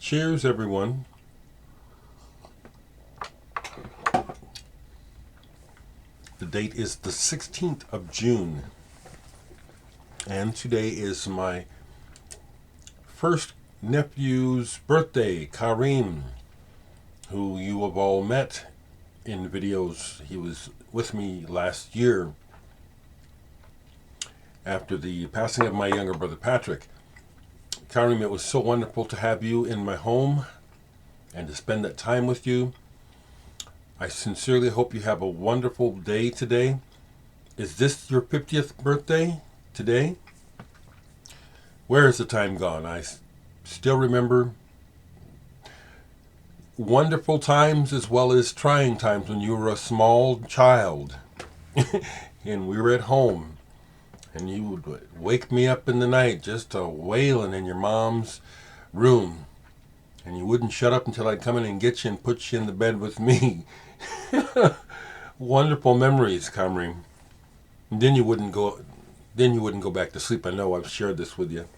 Cheers, everyone. The date is the 16th of June. And today is my first nephew's birthday, Karim, who you have all met in videos. He was with me last year after the passing of my younger brother, Patrick. Karim, it was so wonderful to have you in my home and to spend that time with you. I sincerely hope you have a wonderful day today. Is this your 50th birthday today? Where has the time gone? I still remember wonderful times as well as trying times when you were a small child and we were at home and you would wake me up in the night just wailing in your mom's room, and you wouldn't shut up until I'd come in and get you and put you in the bed with me. Wonderful memories, Kamrim. And then you wouldn't go back to sleep. I know I've shared this with you.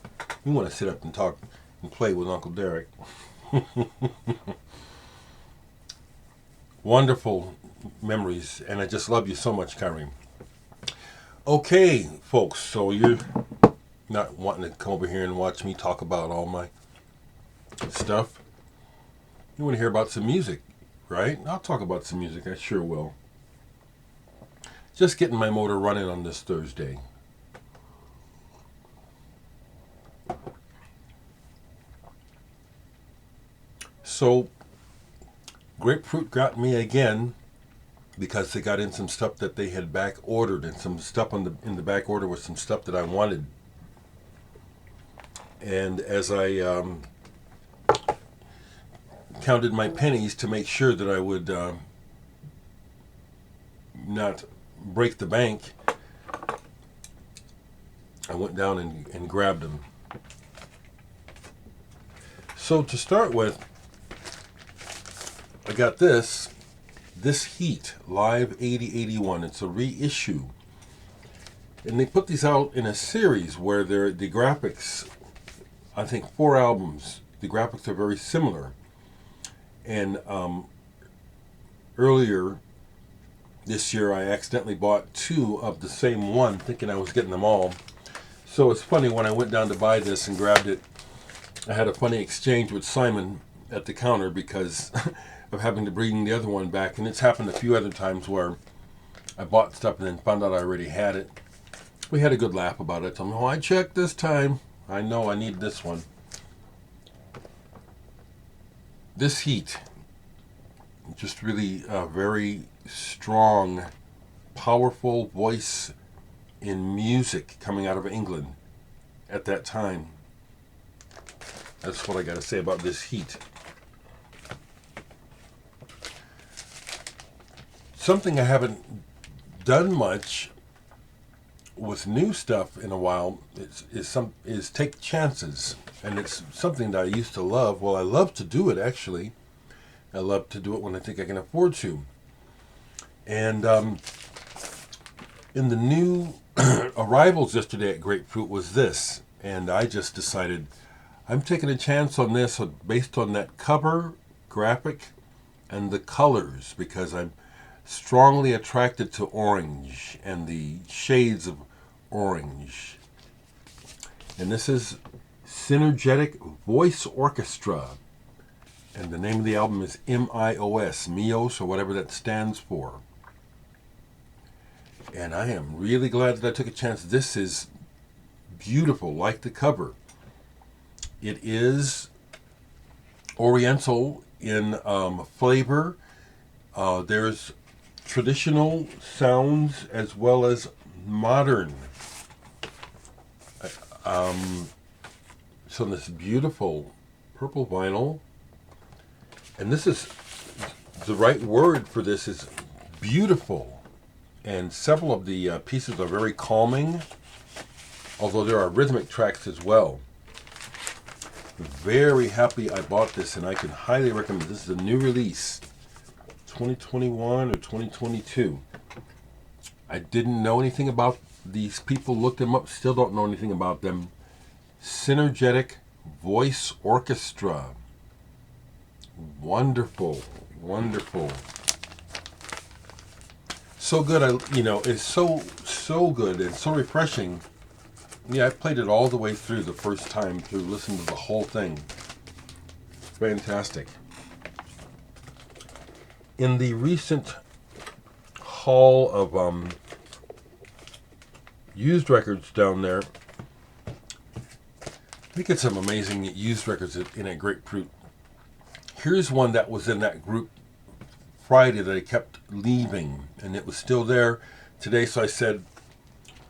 You want to sit up and talk and play with Uncle Dereck. Wonderful memories, and I just love you so much, Karim. Okay, folks, so you're not wanting to come over here and watch me talk about all my stuff. You want to hear about some music, right? I'll talk about some music, I sure will. Just getting my motor running on this Thursday. So, Grapefruit got me again because they got in some stuff that they had back ordered, and some stuff in the back order was some stuff that I wanted. And as I counted my pennies to make sure that I would not break the bank, I went down and grabbed them. So to start with, I got this Heat Live 8081. It's a reissue, and they put these out in a series where the graphics, I think 4 albums, the graphics are very similar. And earlier this year I accidentally bought 2 of the same one, thinking I was getting them all. So it's funny, when I went down to buy this and grabbed it, I had a funny exchange with Simon at the counter because of having to bring the other one back. And it's happened a few other times where I bought stuff and then found out I already had it. We had a good laugh about it. I told him, oh, I checked this time. I know I need this one. This Heat, just really a very strong, powerful voice in music coming out of England at that time. That's what I got to say about this Heat. Something I haven't done much with new stuff in a while is take chances, and it's something that I used to love. Well, I love to do it, actually. I love to do it when I think I can afford to. And in the new arrivals yesterday at Grapefruit was this, and I just decided I'm taking a chance on this based on that cover graphic and the colors, because I'm strongly attracted to orange and the shades of orange. And this is Synergetic Voice Orchestra, and the name of the album is MIOS, or whatever that stands for. And I am really glad that I took a chance. This is beautiful, like the cover. It is Oriental in flavor. There's traditional sounds as well as modern. So this beautiful purple vinyl, and this is the right word for this is beautiful, and several of the pieces are very calming, although there are rhythmic tracks as well. Very happy I bought this, and I can highly recommend it. This is a new release, 2021 or 2022. I didn't know anything about these people, looked them up, still don't know anything about them. Synergetic Voice Orchestra. Wonderful, wonderful. So good, it's so good and so refreshing. Yeah, I played it all the way through the first time through, listened to the whole thing. Fantastic. In the recent haul of used records down there, we get some amazing used records in a Grapefruit. Here's one that was in that group Friday that I kept leaving, and it was still there today, so I said,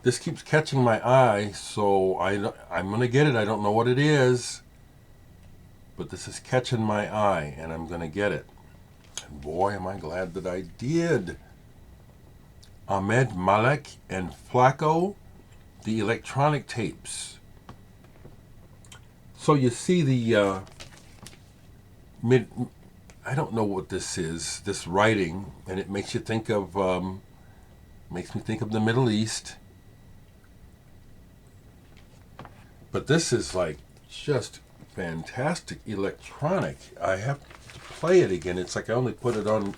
this keeps catching my eye, so I'm going to get it. I don't know what it is, but this is catching my eye, and I'm going to get it. And boy, am I glad that I did. Ahmed, Malek, and Flako, the electronic tapes. So you see the I don't know what this is, this writing, and it makes you think of, makes me think of the Middle East. But this is like just fantastic electronic. I have to play it again. It's like I only put it on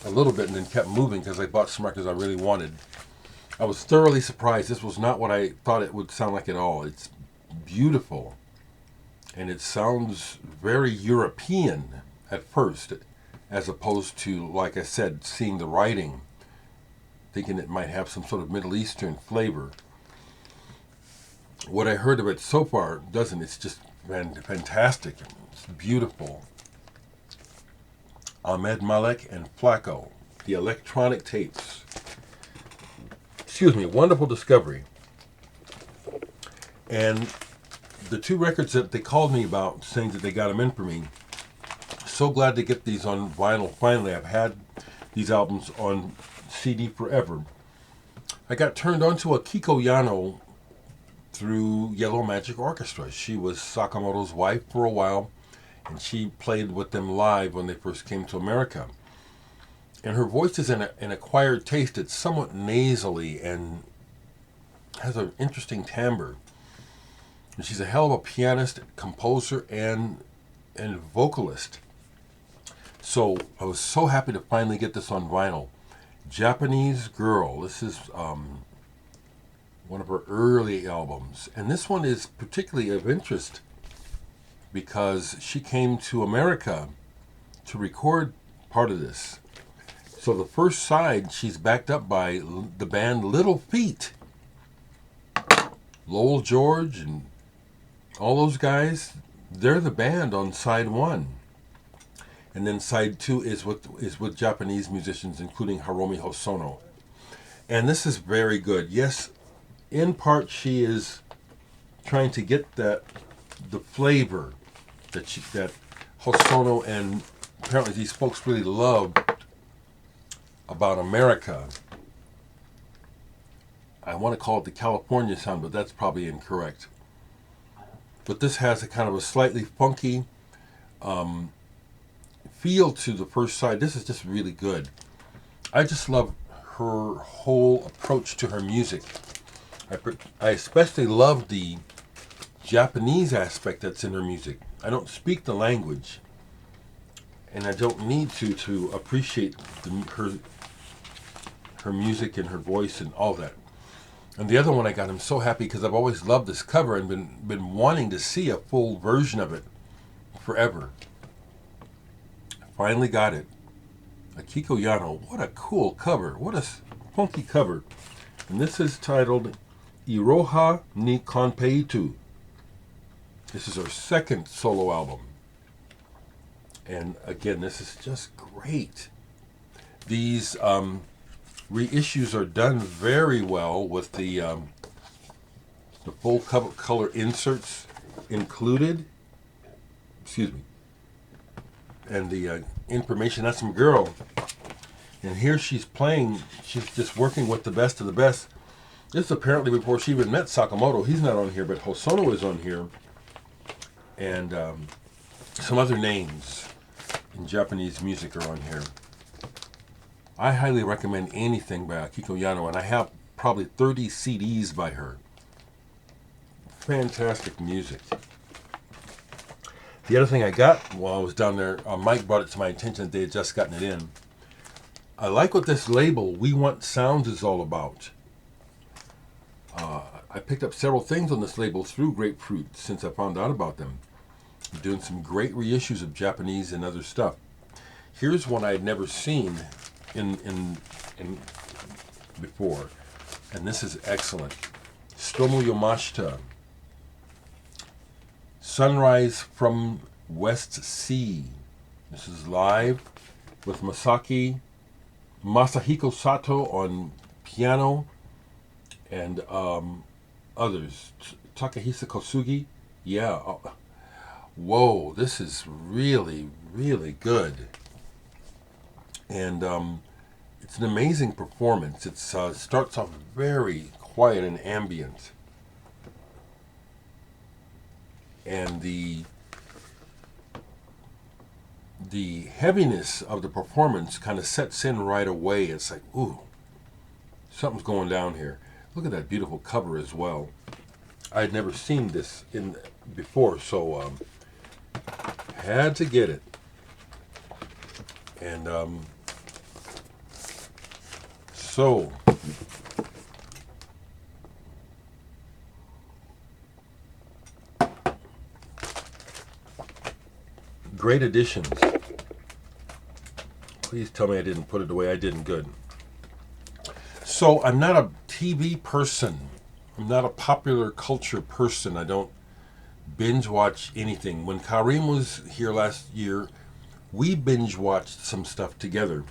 a little bit and then kept moving because I bought some records I really wanted. I was thoroughly surprised. This was not what I thought it would sound like at all. It's beautiful. And it sounds very European at first, as opposed to, like I said, seeing the writing, thinking it might have some sort of Middle Eastern flavor. What I heard of it so far doesn't. It's just fantastic. It's beautiful. Ahmed, Malek, and Flako, the electronic tapes. Excuse me, wonderful discovery. And the two records that they called me about, saying that they got them in for me, so glad to get these on vinyl finally. I've had these albums on CD forever. I got turned on to Akiko Yano through Yellow Magic Orchestra. She was Sakamoto's wife for a while, and she played with them live when they first came to America. And her voice is an acquired taste. It's somewhat nasally and has an interesting timbre. And she's a hell of a pianist, composer, and vocalist. So I was so happy to finally get this on vinyl. Japanese Girl. This is one of her early albums. And this one is particularly of interest because she came to America to record part of this. So the first side, she's backed up by the band Little Feat. Lowell George and all those guys, they're the band on side one. And then side two is with Japanese musicians, including Hiromi Hosono. And this is very good. Yes, in part she is trying to get the flavor that Hosono and apparently these folks really loved about America. I want to call it the California sound, but that's probably incorrect. But this has a kind of a slightly funky feel to the first side. This is just really good. I just love her whole approach to her music. I especially love the Japanese aspect that's in her music. I don't speak the language, and I don't need to appreciate her music and her voice and all that. And the other one I got, I'm so happy because I've always loved this cover and been wanting to see a full version of it forever. Finally got it. Akiko Yano. What a cool cover. What a funky cover. And this is titled Iroha ni Konpeitou. This is her second solo album. And again, this is just great. These reissues are done very well with the full color inserts included. Excuse me. And the information. That's some girl. And here she's playing. She's just working with the best of the best. This is apparently before she even met Sakamoto. He's not on here, but Hosono is on here. And some other names in Japanese music are on here. I highly recommend anything by Akiko Yano, and I have probably 30 CDs by her. Fantastic music. The other thing I got while I was down there, Mike brought it to my attention that they had just gotten it in. I like what this label, We Want Sounds, is all about. I picked up several things on this label through Grapefruit since I found out about them. They're doing some great reissues of Japanese and other stuff. Here's one I had never seen in before, and this is excellent. Stomu Yamashta. Sunrise from West Sea. This is live with Masahiko Sato on piano and others. Takahisa Kosugi. Yeah. Whoa, this is really, really good. And it's an amazing performance. It starts off very quiet and ambient. And the heaviness of the performance kind of sets in right away. It's like, ooh, something's going down here. Look at that beautiful cover as well. I had never seen this before, so had to get it. And so great additions. Please tell me I didn't put it away. I didn't. Good. So I'm not a TV person. I'm not a popular culture person. I don't binge watch anything. When Karim was here last year, we binge watched some stuff together.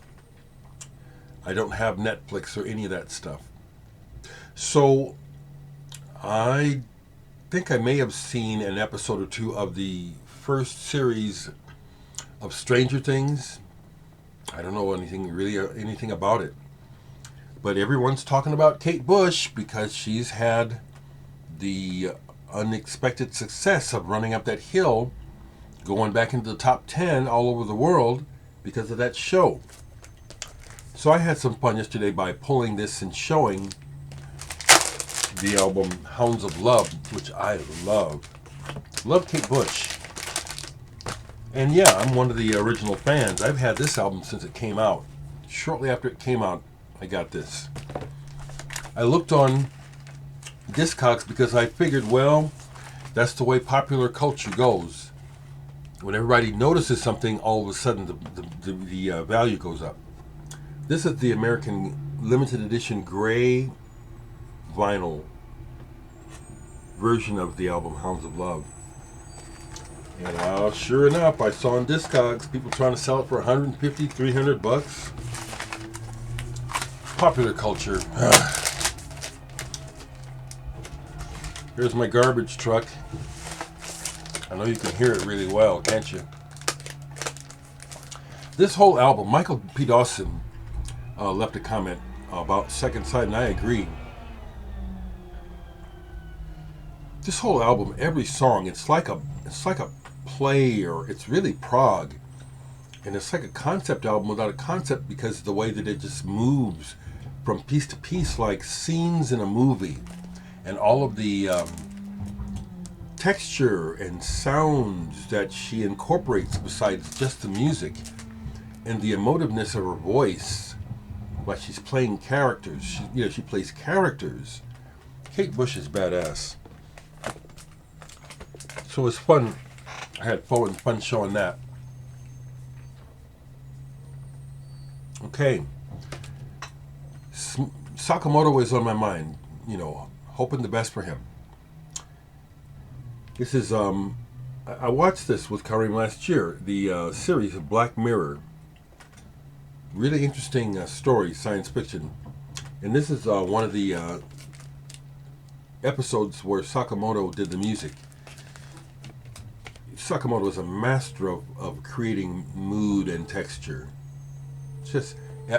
I don't have Netflix or any of that stuff. So I think I may have seen an episode or two of the first series of Stranger Things. I don't know anything about it. But everyone's talking about Kate Bush because she's had the unexpected success of running up that hill, going back into the top 10 all over the world because of that show. So I had some fun yesterday by pulling this and showing the album Hounds of Love, which I love. Love Kate Bush. And yeah, I'm one of the original fans. I've had this album since it came out. Shortly after it came out, I got this. I looked on Discogs because I figured, well, that's the way popular culture goes. When everybody notices something, all of a sudden the value goes up. This is the American limited edition gray vinyl version of the album Hounds of Love. And sure enough, I saw on Discogs people trying to sell it for $150, $300. Popular culture. Here's my garbage truck. I know you can hear it really well, can't you? This whole album, Michael P. Dawson left a comment about Second Side, and I agree. This whole album, every song, it's like a play, or it's really prog, and it's like a concept album without a concept because of the way that it just moves from piece to piece like scenes in a movie, and all of the texture and sounds that she incorporates besides just the music, and the emotiveness of her voice while she's playing characters. She plays characters. Kate Bush is badass. So it was fun. I had fun showing that. Okay. Sakamoto is on my mind. Hoping the best for him. This is, I watched this with Karim last year, the series of Black Mirror. Really interesting story, science fiction. And this is one of the episodes where Sakamoto did the music. Sakamoto is a master of creating mood and texture.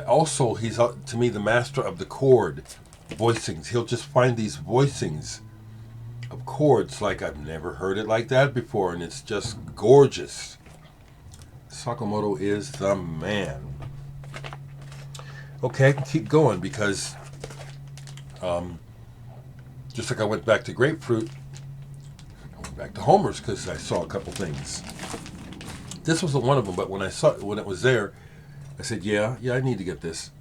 Also, he's, to me, the master of the chord voicings. He'll just find these voicings of chords like I've never heard it like that before, and it's just gorgeous. Sakamoto is the man. Okay, I can keep going because just like I went back to Grapefruit, back to Homer's because I saw a couple things. This was one of them, but when it was there, I said, yeah, I need to get this.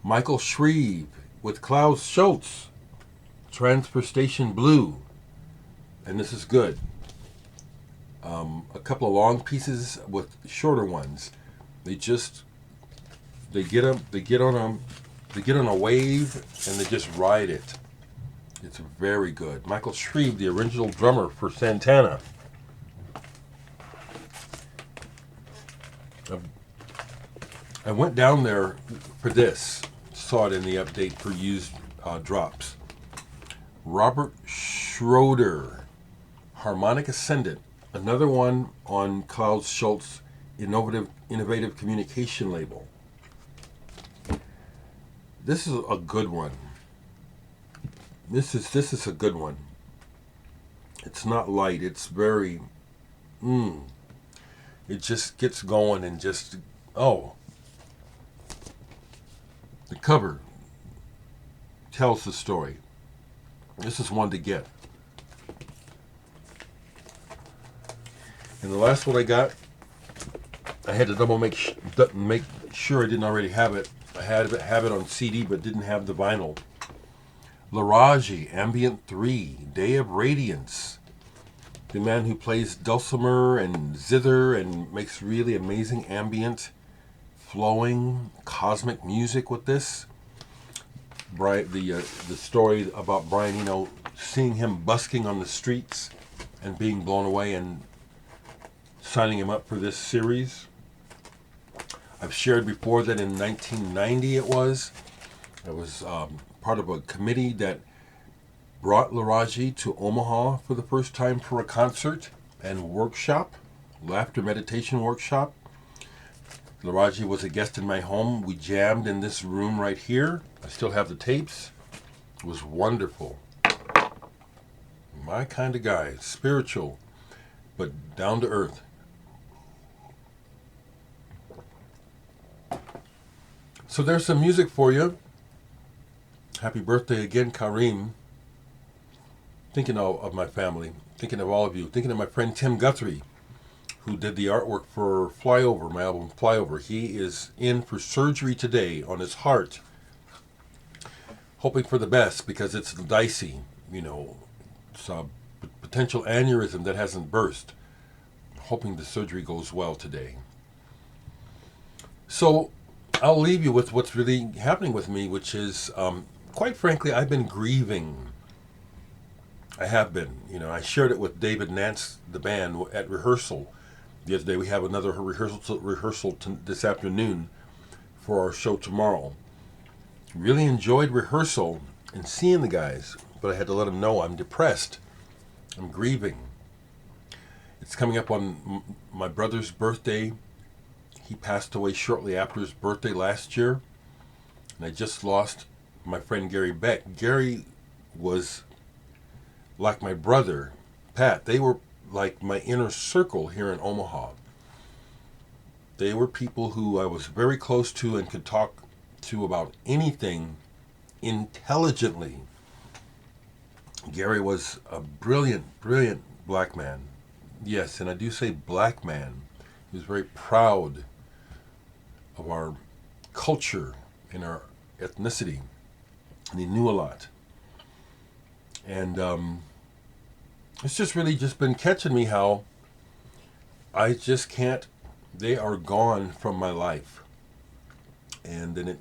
Michael Shrieve with Klaus Schulze, Transfer Station Blue, and this is good. A couple of long pieces with shorter ones. They get on a wave and they just ride it. It's very good. Michael Shrieve, the original drummer for Santana. I went down there for this. Saw it in the update for used drops. Robert Schroeder, Harmonic Ascendant. Another one on Klaus Schulze Innovative Communication label. This is a good one. This is a good one. It's not light. It's very. It just gets going and just the cover tells the story. This is one to get. And the last one I got, I had to double make sure I didn't already have it. I had to have it on CD, but didn't have the vinyl. Laraji, Ambient 3, Day of Radiance. The man who plays dulcimer and zither and makes really amazing ambient, flowing, cosmic music with this. The story about Brian, seeing him busking on the streets and being blown away and signing him up for this series. I've shared before that in 1990 I was part of a committee that brought Laraji to Omaha for the first time for a concert and workshop, laughter meditation workshop. Laraji was a guest in my home. We jammed in this room right here. I still have the tapes. It was wonderful. My kind of guy, spiritual, but down to earth. So there's some music for you. Happy birthday again, Kareem. Thinking of my family, thinking of all of you, thinking of my friend Tim Guthrie, who did the artwork for Flyover, my album Flyover. He is in for surgery today on his heart. Hoping for the best because it's dicey, It's a potential aneurysm that hasn't burst. Hoping the surgery goes well today. So I'll leave you with what's really happening with me, which is, quite frankly, I've been grieving. I have been. I shared it with David Nance, the band, at rehearsal. The other day we have another rehearsal this afternoon for our show tomorrow. Really enjoyed rehearsal and seeing the guys, but I had to let them know I'm depressed. I'm grieving. It's coming up on my brother's birthday. He passed away shortly after his birthday last year. And I just lost my friend Gary Beck. Gary was like my brother, Pat. They were like my inner circle here in Omaha. They were people who I was very close to and could talk to about anything intelligently. Gary was a brilliant black man. Yes, and I do say black man. He was very proud of our culture and our ethnicity. And he knew a lot. And it's just really just been catching me how I just can't, they are gone from my life. And then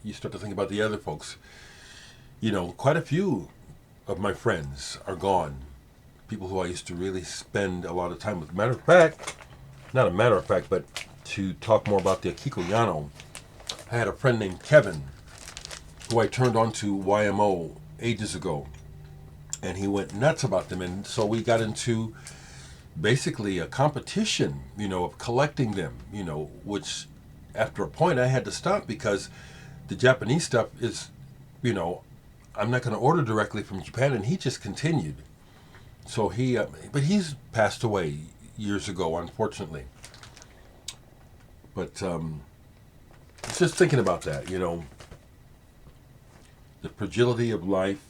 you start to think about the other folks. Quite a few of my friends are gone. People who I used to really spend a lot of time with. But to talk more about the Akiko Yano, I had a friend named Kevin who I turned on to YMO ages ago. And he went nuts about them. And so we got into basically a competition, of collecting them, which after a point I had to stop because the Japanese stuff is, I'm not going to order directly from Japan. And he just continued. So but he's passed away years ago, unfortunately. But it's just thinking about that, the fragility of life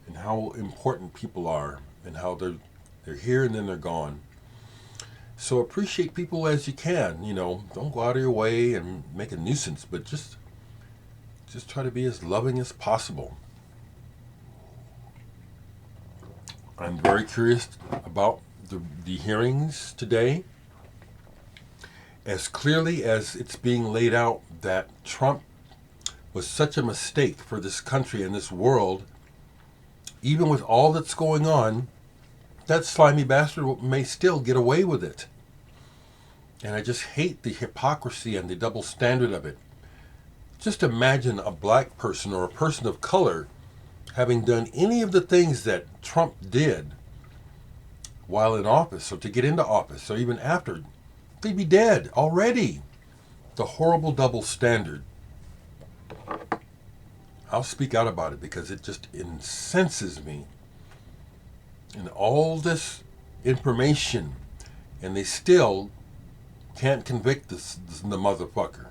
and how important people are and how they're They're here and then they're gone. So appreciate people as you can. Don't go out of your way and make a nuisance, but just try to be as loving as possible. I'm very curious about the hearings today. As clearly as it's being laid out that Trump was such a mistake for this country and this world, even with all that's going on, that slimy bastard may still get away with it. And I just hate the hypocrisy and the double standard of it. Just imagine a black person or a person of color having done any of the things that Trump did while in office, or to get into office, or even after. They'd be dead already. The horrible double standard. I'll speak out about it because it just incenses me. And all this information, and they still can't convict the motherfucker.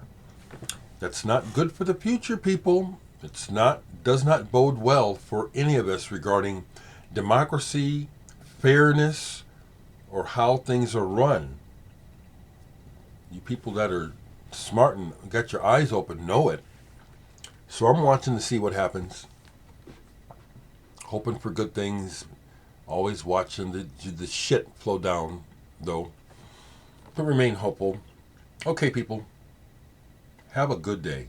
That's not good for the future, people. Does not bode well for any of us regarding democracy, fairness, or how things are run. You people that are smart and got your eyes open know it. So I'm watching to see what happens. Hoping for good things. Always watching the shit flow down, though. But remain hopeful. Okay, people. Have a good day.